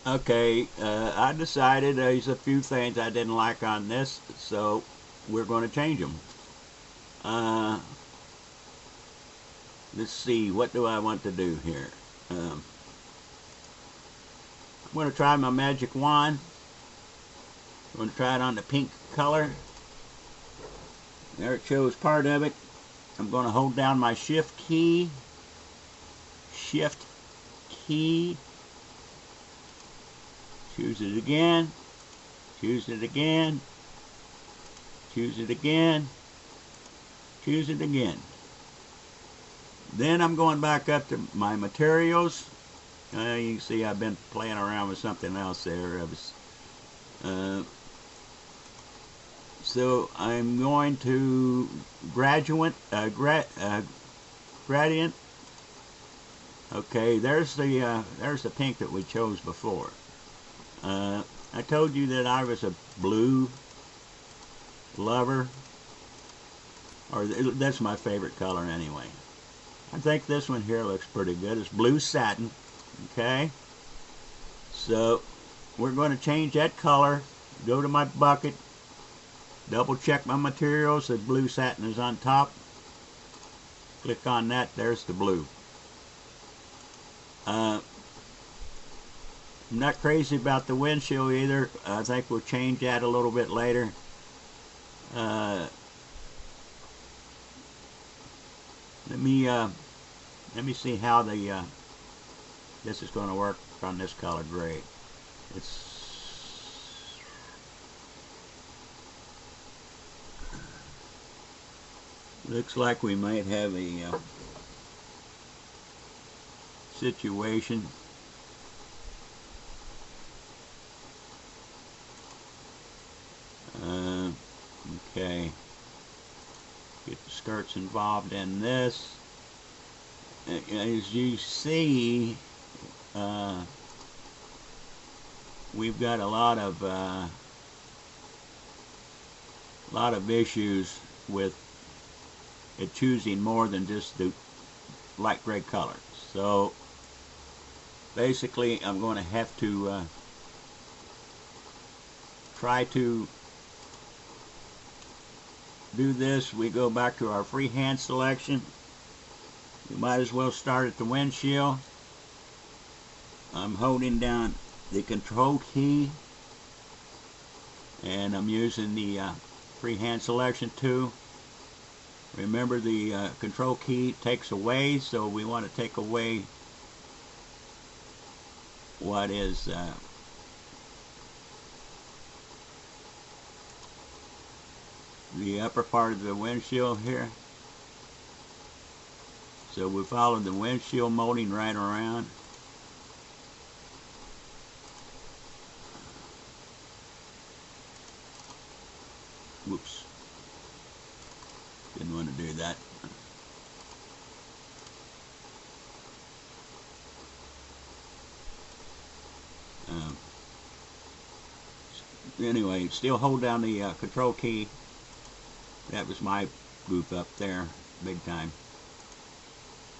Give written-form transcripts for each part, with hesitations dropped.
Okay, I decided there's a few things I didn't like on this, so we're going to change them. Uh, let's see, what do I want to do here? I'm going to try my magic wand. I'm going to try it on the pink color. There it shows part of it. I'm going to hold down my shift key, choose it again, choose it again, choose it again, choose it again. Then I'm going back up to my materials. You can see I've been playing around with something else there. So I'm going to gradient. Okay, there's the pink that we chose before. I told you that I was a blue lover, or that's my favorite color anyway. I think this one here looks pretty good. It's blue satin. Okay, so we're going to change that color. Go to my bucket, double check my materials. The blue satin is on top. Click on that. There's the blue. I'm not crazy about the windshield either. I think we'll change that a little bit later. Let me see how this is going to work on this color gray. Looks like we might have a situation. Okay, get the skirts involved in this. As you see, we've got a lot of issues with it choosing more than just the light gray color. So basically I'm going to have to try to do this. We go back to our freehand selection. We might as well start at the windshield. I'm holding down the control key and I'm using the freehand selection tool. Remember, the control key takes away, so we want to take away what is the upper part of the windshield here. So we follow the windshield molding right around. Whoops. Didn't want to do that. Anyway, still hold down the control key. That was my goof up there, big time.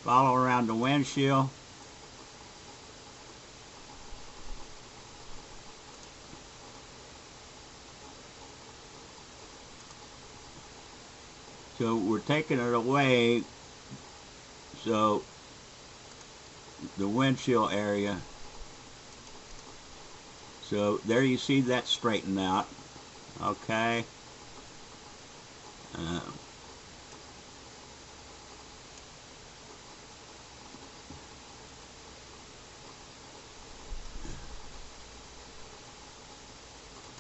Follow around the windshield. So we're taking it away, so the windshield area. So there you see that straightened out. Okay.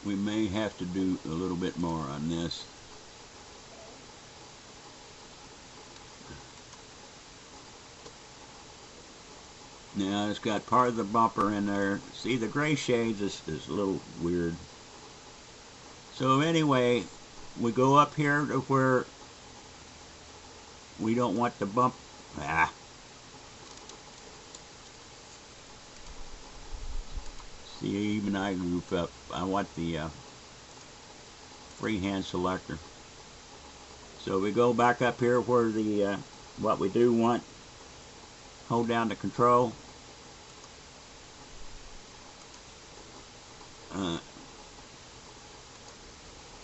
We may have to do a little bit more on this. Now it's got part of the bumper in there. See, the gray shades is a little weird. So anyway, we go up here to where we don't want the bump. See, even I goof up. I want the freehand selector. So we go back up here where the what we do want. Hold down the control.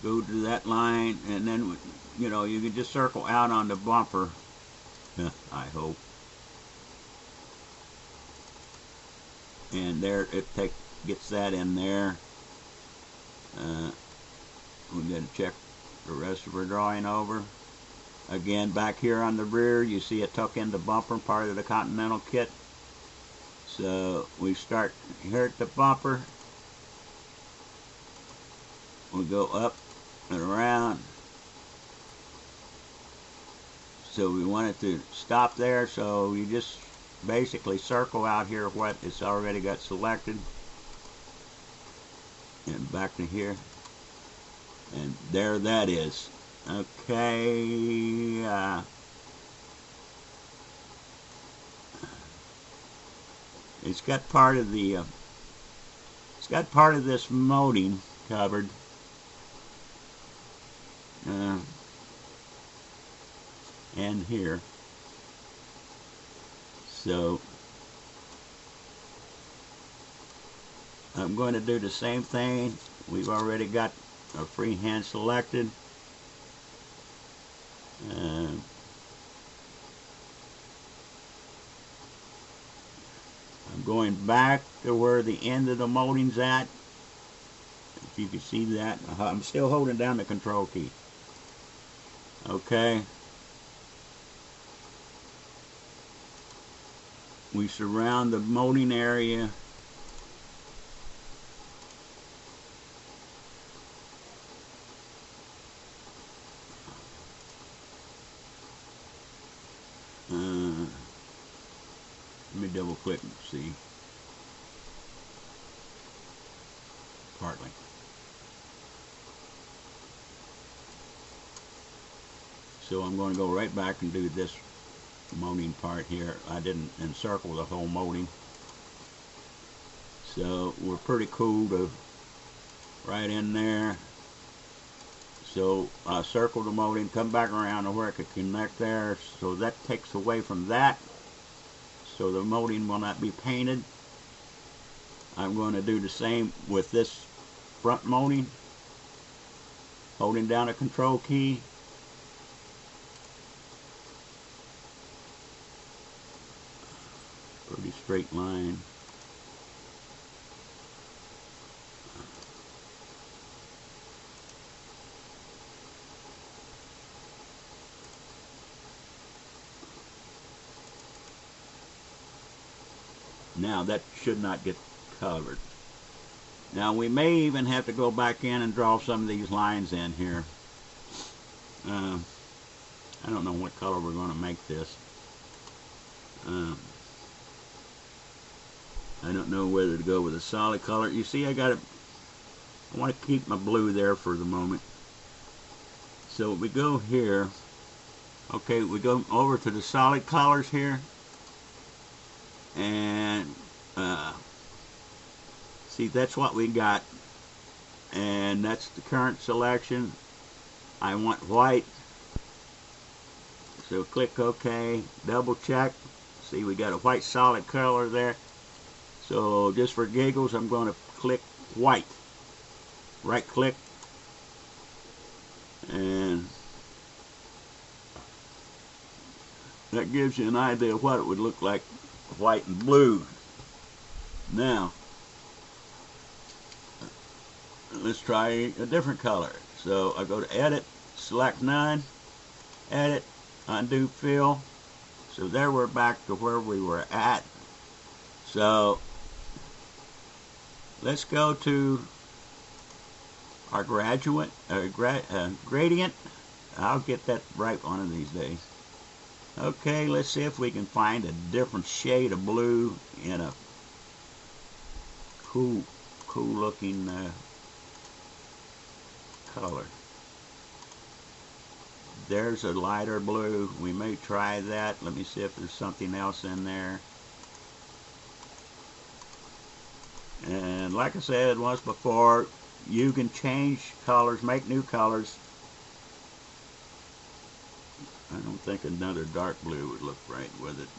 go to that line, and then you know you can just circle out on the bumper. I hope. And there it gets that in there. We're going to check the rest of our drawing over. Again, back here on the rear, you see it tuck in the bumper, part of the Continental kit. So we start here at the bumper. We go up and around. So we want it to stop there, so you just basically circle out here what it's already got selected. And back to here. And there that is. Okay. It's got part of the this molding covered. And here. So I'm going to do the same thing. We've already got a freehand selected. I'm going back to where the end of the molding's at. If you can see that, I'm still holding down the control key. Okay. We surround the molding area. Let me double click and see. Partly. So I'm going to go right back and do this molding part here. I didn't encircle the whole molding. So we're pretty cool to right in there. So I circle the molding, come back around to where I could connect there. So that takes away from that. So the molding will not be painted. I'm going to do the same with this front molding. Holding down a control key. Pretty straight line. Now that should not get covered. Now we may even have to go back in and draw some of these lines in here. I don't know what color we're going to make this. I don't know whether to go with a solid color. You see, I want to keep my blue there for the moment. So we go here. Okay, we go over to the solid colors here. And see, that's what we got. And that's the current selection. I want white. So click OK. Double check. See, we got a white solid color there. So just for giggles, I'm going to click white. Right click. And that gives you an idea of what it would look like, white and blue. Now, let's try a different color. So I go to Edit, select None, Edit, Undo Fill. So there we're back to where we were at. So let's go to our gradient. I'll get that right one of these days. Okay, let's see if we can find a different shade of blue in a cool looking color. There's a lighter blue. We may try that. Let me see if there's something else in there. And like I said once before, you can change colors, make new colors. I don't think another dark blue would look right with it.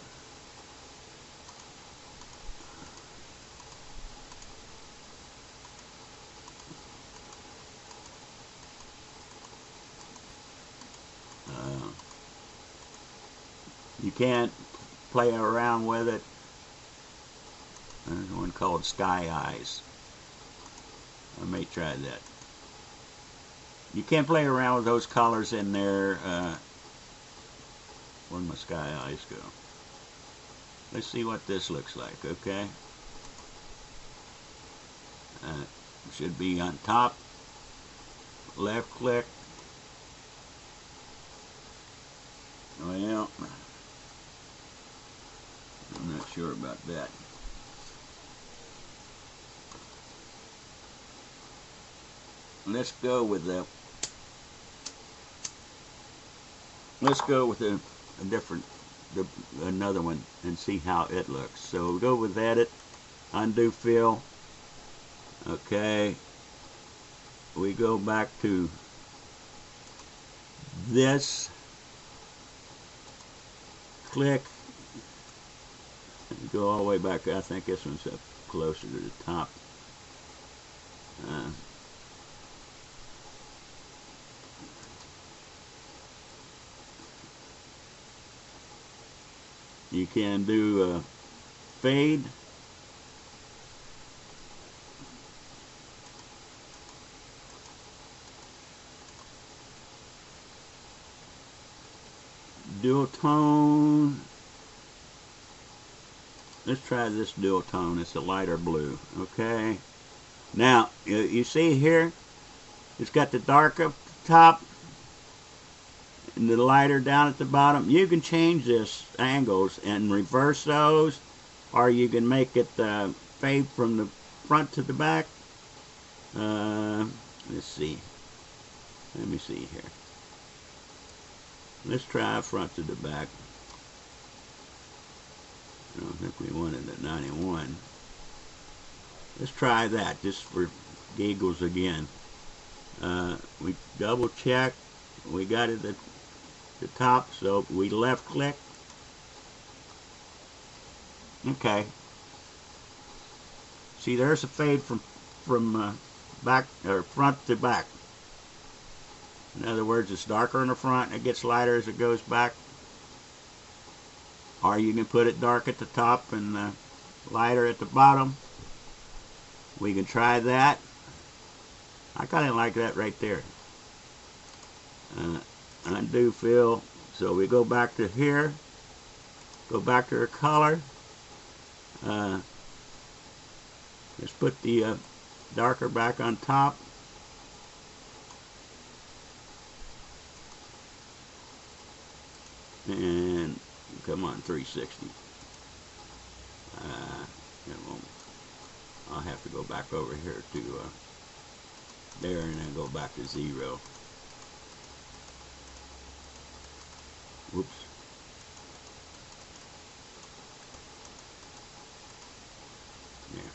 can play around with it. There's one called Sky Eyes. I may try that. You can play around with those colors in there. Where'd my Sky Eyes go? Let's see what this looks like, okay? Should be on top. Left click. Well, I'm not sure about that. Let's go with a different, another one, and see how it looks. So we'll go with edit, undo fill. Okay, we go back to this, click, and go all the way back. I think this one's up closer to the top. You can do fade. Dual tone. Let's try this dual tone. It's a lighter blue. Okay. Now, you see here, it's got the dark up the top and the lighter down at the bottom. You can change this angles and reverse those, or you can make it fade from the front to the back. Let's see. Let me see here. Let's try front to the back. I don't think we wanted at 91. Let's try that just for giggles again. We double check. We got it at the top, so we left click. Okay. See, there's a fade from back or front to back. In other words, it's darker in the front and it gets lighter as it goes back. Or you can put it dark at the top and lighter at the bottom. We can try that. I kind of like that right there. Undo fill. So we go back to here. Go back to our color. Let's put the darker back on top. And come on, 360. I'll have to go back over here to there and then go back to 0. Whoops. Yeah.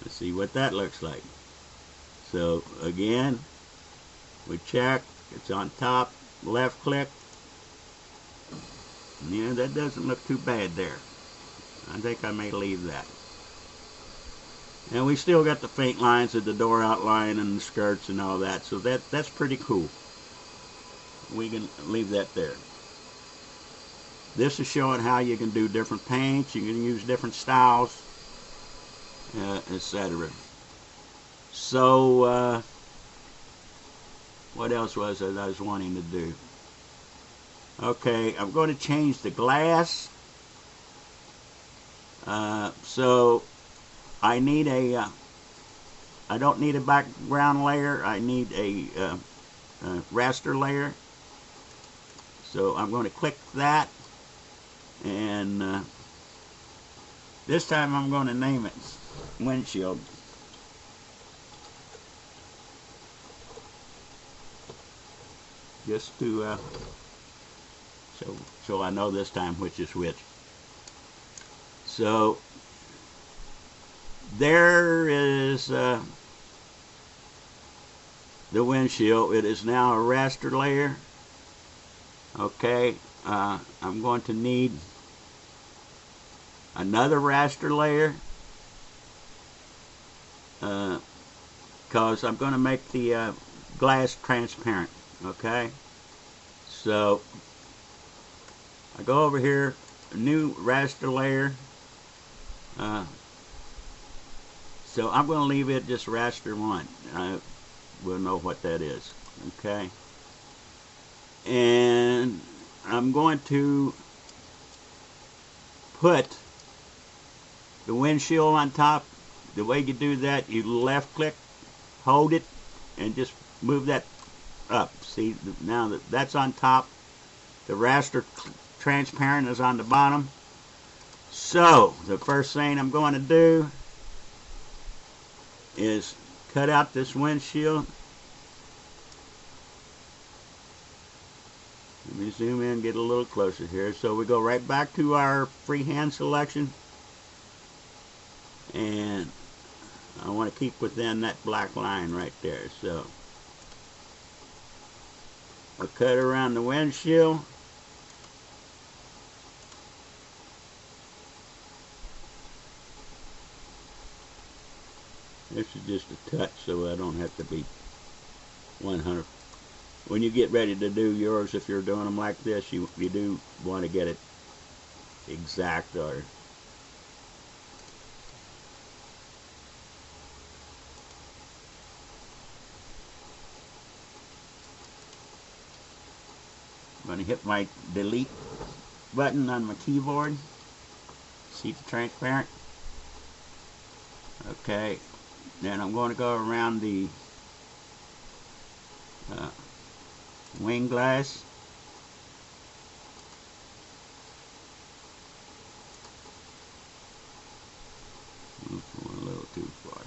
Let's see what that looks like. So again, we check. It's on top. Left click. Yeah, that doesn't look too bad there. I think I may leave that. And we still got the faint lines of the door outline and the skirts and all that, so that's pretty cool. We can leave that there. This is showing how you can do different paints, you can use different styles, etc. So, what else was it I was wanting to do? Okay, I'm going to change the glass. So I need I don't need a background layer. I need a raster layer. So I'm going to click that, and this time I'm going to name it windshield. Just to so I know this time which is which. So there is the windshield. It is now a raster layer. Okay, I'm going to need another raster layer because I'm going to make the glass transparent. Okay, so I go over here, new raster layer. So I'm going to leave it just raster 1. We'll know what that is. Okay. And I'm going to put the windshield on top. The way you do that, you left click, hold it, and just move that up. See, now that's on top. The raster transparent is on the bottom. So the first thing I'm going to do is cut out this windshield. Let me zoom in, get a little closer here. So we go right back to our freehand selection, and I want to keep within that black line right there. So I'll cut around the windshield. This is just a touch, so I don't have to be 100. When you get ready to do yours, if you're doing them like this, you do want to get it exact. Or I'm going to hit my delete button on my keyboard. See the transparent? Okay. Then I'm going to go around the wing glass. Went a little too far.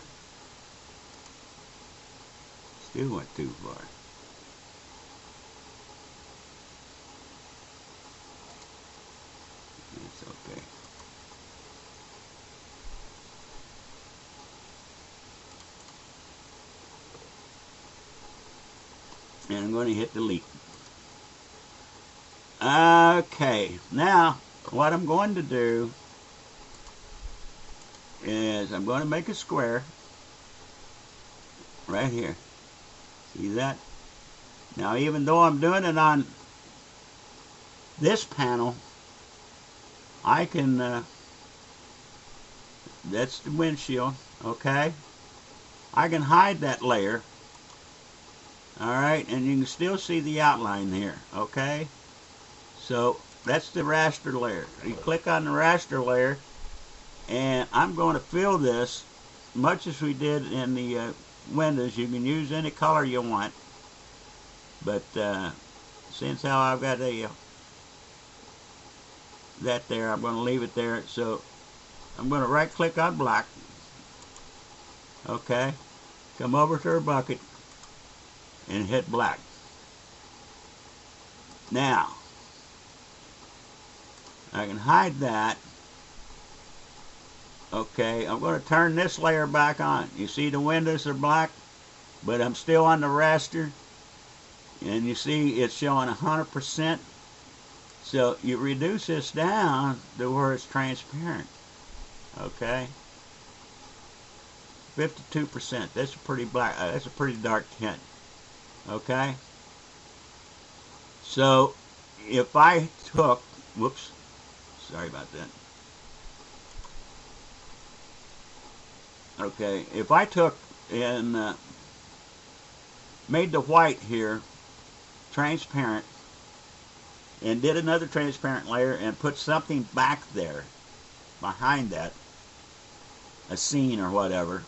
Still went too far. It's okay. And I'm going to hit delete. Okay, now what I'm going to do is I'm going to make a square right here. See that? Now, even though I'm doing it on this panel, I can, that's the windshield, okay? I can hide that layer. Alright, and you can still see the outline here, okay? So that's the raster layer. You click on the raster layer, and I'm going to fill this much as we did in the windows. You can use any color you want, but since how I've got that there, I'm going to leave it there. So I'm going to right click on black, okay, come over to our bucket and hit black. Now I can hide that. Okay, I'm going to turn this layer back on. You see the windows are black, but I'm still on the raster, and you see it's showing 100%. So you reduce this down to where it's transparent. Okay, 52%. That's a pretty black. That's a pretty dark tint. Okay. So if I took, whoops, sorry about that. Okay, if I took and made the white here transparent and did another transparent layer and put something back there behind that, a scene or whatever,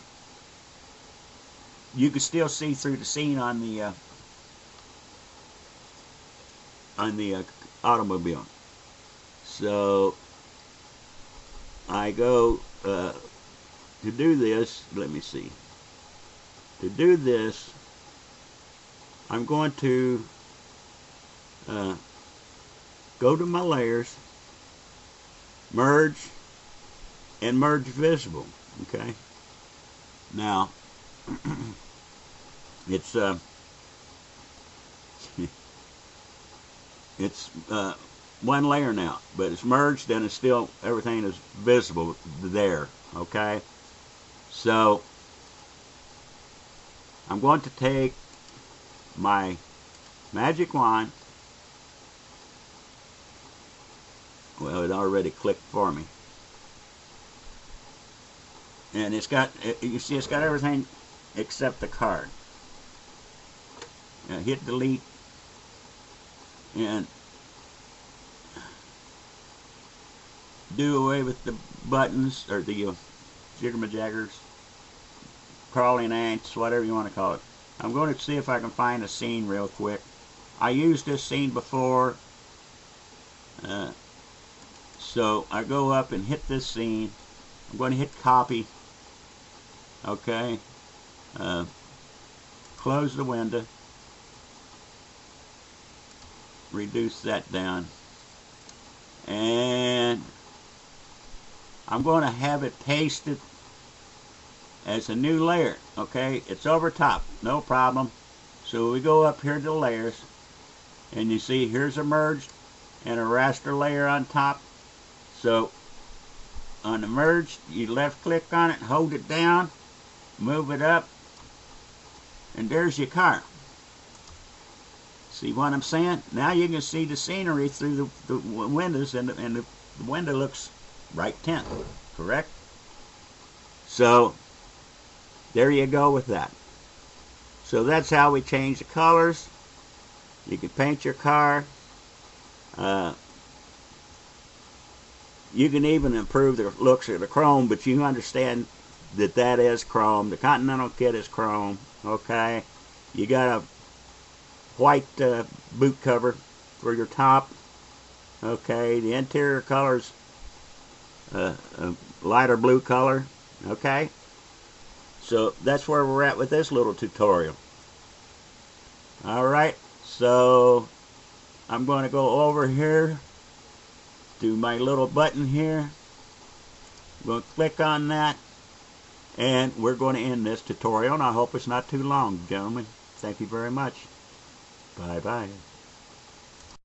you could still see through the scene on the automobile. So I go to do this. Let me see. To do this, I'm going to go to my layers, merge, and merge visible. Okay. Now it's it's one layer now, but it's merged and it's still, everything is visible there. Okay, so I'm going to take my magic wand Well, it already clicked for me. And it's got, you see, it's got everything except the card. Now hit delete, and do away with the buttons, or the jigger-majaggers, crawling ants, whatever you want to call it. I'm going to see if I can find a scene real quick. I used this scene before, so I go up and hit this scene. I'm going to hit copy. Okay. Close the window. Reduce that down. And I'm going to have it pasted as a new layer. Okay, it's over top, no problem. So we go up here to layers, and you see here's a merged and a raster layer on top. So on the merged, you left click on it, hold it down, move it up, and there's your car. See what I'm saying? Now you can see the scenery through the windows, and the window looks bright tint, correct? So there you go with that. So that's how we change the colors. You can paint your car. You can even improve the looks of the chrome, but you understand that that is chrome. The Continental kit is chrome. Okay, you got a white boot cover for your top. Okay, the interior color's a lighter blue color. Okay, so that's where we're at with this little tutorial. Alright, so I'm going to go over here to my little button here. I'm going to click on that, and we're going to end this tutorial, and I hope it's not too long, gentlemen. Thank you very much. Bye-bye.